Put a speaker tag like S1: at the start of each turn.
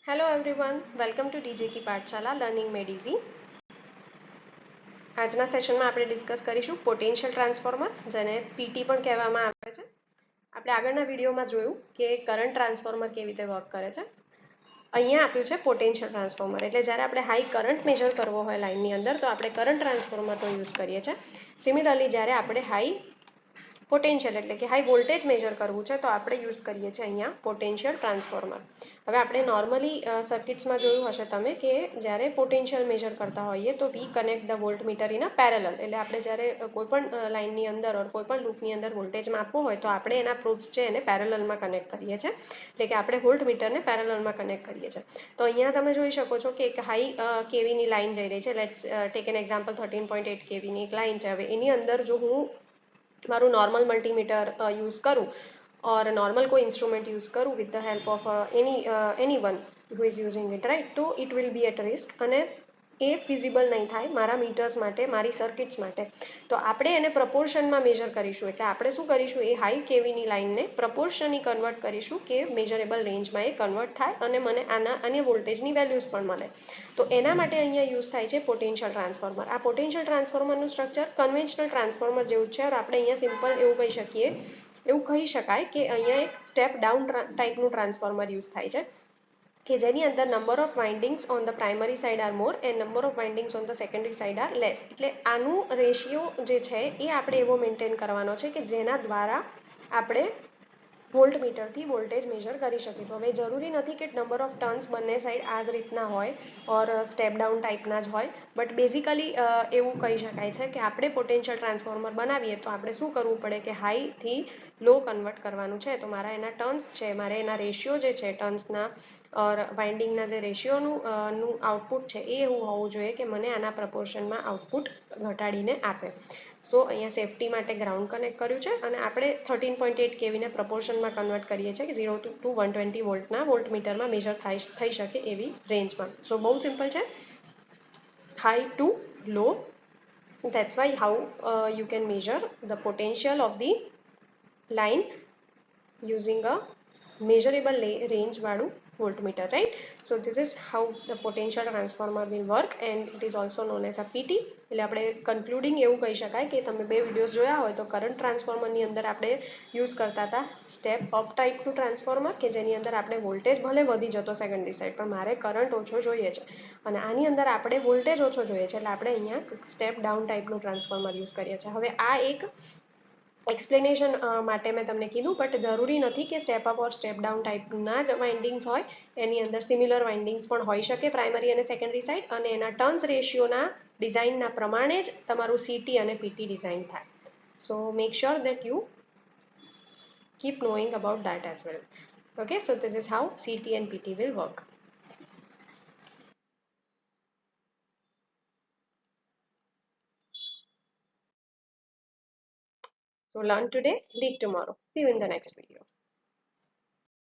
S1: Hello everyone, welcome two DJ की पाठशाला learning made easy. આજના સેશનમાં આપણે ડિસ્કસ કરીશું પોટેન્શિયલ ટ્રાન્સફોર્મર, જેને પીટી પણ કહેવામાં આવે છે. આપણે આગળના વિડીયોમાં જોયું કે કરંટ ટ્રાન્સફોર્મર કેવી રીતે વર્ક કરે છે. અહીંયા આપ્યું છે પોટેન્શિયલ ટ્રાન્સફોર્મર, એટલે જ્યારે આપણે હાઈ કરંટ મેજર કરવો હોય લાઇનની અંદર તો આપણે કરંટ ટ્રાન્સફોર્મરનો યુઝ કરીએ છીએ. સિમિલરલી જ્યારે આપણે હાઈ પોટેન્શિયલ એટલે કે હાઈ વોલ્ટેજ મેજર કરવું છે તો આપણે યુઝ કરીએ છીએ અહીંયા પોટેન્શિયલ ટ્રાન્સફોર્મર. હવે આપણે નોર્મલી સર્કિટ્સમાં જોયું હશે તમે કે જ્યારે પોટેન્શિયલ મેજર કરતા હોઈએ તો we connect the voltmeter in a parallel, એટલે આપણે જ્યારે કોઈપણ લાઇનની અંદર ઓર કોઈપણ લૂપની અંદર વોલ્ટેજ માપવો હોય તો આપણે એના પ્રૂફ્સ છે એને પેરેલલમાં કનેક્ટ કરીએ છીએ, એટલે કે આપણે વોલ્ટ મીટરને પેરેલલમાં કનેક્ટ કરીએ છીએ. તો અહીંયા તમે જોઈ શકો છો કે એક હાઈ કેવીની લાઇન જઈ રહી છે. લેટ્સ ટેક એન એક્ઝામ્પલ 13.8 કેવીની એક લાઇન છે. હવે એની અંદર જો હું મારું નોર્મલ મલ્ટીમીટર યુઝ કરું ઓર નોર્મલ કોઈ ઇન્સ્ટ્રુમેન્ટ યુઝ કરું with the help of any one who is using it, right, તો it will be at risk અને એ ફિઝિબલ નહીં થાય મારા મીટર્સ માટે, મારી સર્કિટ્સ માટે. તો આપણે એને પ્રપોર્શનમાં મેજર કરીશું, એટલે આપણે શું કરીશું, એ હાઈ કેવીની લાઇનને પ્રપોર્શનની કન્વર્ટ કરીશું કે મેજરેબલ રેન્જમાં એ કન્વર્ટ થાય અને મને આના વોલ્ટેજની વેલ્યુઝ પણ મળે. તો એના માટે અહીંયા યુઝ થાય છે પોટેન્શિયલ ટ્રાન્સફોર્મર. આ પોટેન્શિયલ ટ્રાન્સફોર્મરનું સ્ટ્રક્ચર કન્વેન્શનલ ટ્રાન્સફોર્મર જેવું છે. આપણે અહીંયા સિમ્પલ એવું કહી શકાય કે અહીંયા એક સ્ટેપ ડાઉન ટાઈપનું ટ્રાન્સફોર્મર યુઝ થાય છે કે જેની અંદર number of windings on the primary side are more and number of windings on the secondary side are less. એટલે આનું રેશિયો જે છે એ આપણે એવો મેન્ટેન કરવાનો છે કે જેના દ્વારા આપણે વોલ્ટમીટરથી વોલ્ટેજ મેજર કરી શકીએ. તો હવે જરૂરી નથી કે નંબર ઓફ ટર્ન્સ બંને સાઈડ આ જ રીતના હોય ઓર સ્ટેપ ડાઉન ટાઈપના જ હોય, બટ બેઝિકલી એવું કહી શકાય છે કે આપણે પોટેન્શિયલ ટ્રાન્સફોર્મર બનાવીએ તો આપણે શું કરવું પડે કે હાઈથી લો કન્વર્ટ કરવાનું છે. તો મારા એના ટર્ન્સ છે, મારે એના રેશિયો જે છે ટર્ન્સના ઓર વાઇન્ડિંગના જે રેશિયોનું આઉટપુટ છે એ એવું હોવું જોઈએ કે મને આના પ્રપોર્શનમાં આઉટપુટ ઘટાડીને આપે. સો અહીંયા સેફટી માટે ગ્રાઉન્ડ કનેક્ટ કર્યું છે અને આપણે 13.8 કેવીને પ્રપોર્શનમાં કન્વર્ટ કરીએ છીએ કે 0 to 120 વોલ્ટના વોલ્ટમીટરમાં મેજર થઈ શકે એવી રેન્જમાં. સો બહુ સિમ્પલ છે, high two law. That's why how you can measure the potential of the line using a measurable range વાળું voltmeter, right? So this is how the potential transformer will work and it is also known as a PT. એટલે આપણે concluding એવું કહી શકાય કે તમે બે videos જોયા હોય તો કરંટ ટ્રાન્સફોર્મરની અંદર આપણે યુઝ કરતા હતા સ્ટેપ અપ ટાઈપનું ટ્રાન્સફોર્મર કે જેની અંદર આપણે વોલ્ટેજ ભલે વધી જતો સેકન્ડરી સાઈડ પણ મારે કરંટ ઓછો જોઈએ છે, અને આની અંદર આપણે વોલ્ટેજ ઓછો જોઈએ છે એટલે આપણે અહીંયા સ્ટેપ ડાઉન ટાઈપનું ટ્રાન્સફોર્મર યુઝ કરીએ છીએ. હવે આ એક એક્સપ્લેનેશન માટે મેં તમને કીધું, બટ જરૂરી નથી કે સ્ટેપ અપ ઓર સ્ટેપ ડાઉન ટાઈપના જ વાઇન્ડિંગ્સ હોય. એની અંદર સિમિલર વાઇન્ડિંગ્સ પણ હોઈ શકે પ્રાઇમરી અને સેકન્ડરી સાઈડ, અને એના ટર્ન્સ રેશિયોના ડિઝાઇનના પ્રમાણે જ તમારું સીટી અને પીટી ડિઝાઇન થાય. So make sure that you keep knowing about that as well. Okay, so this is how CT and PT will work. So learn today, lead tomorrow. See you in the next video.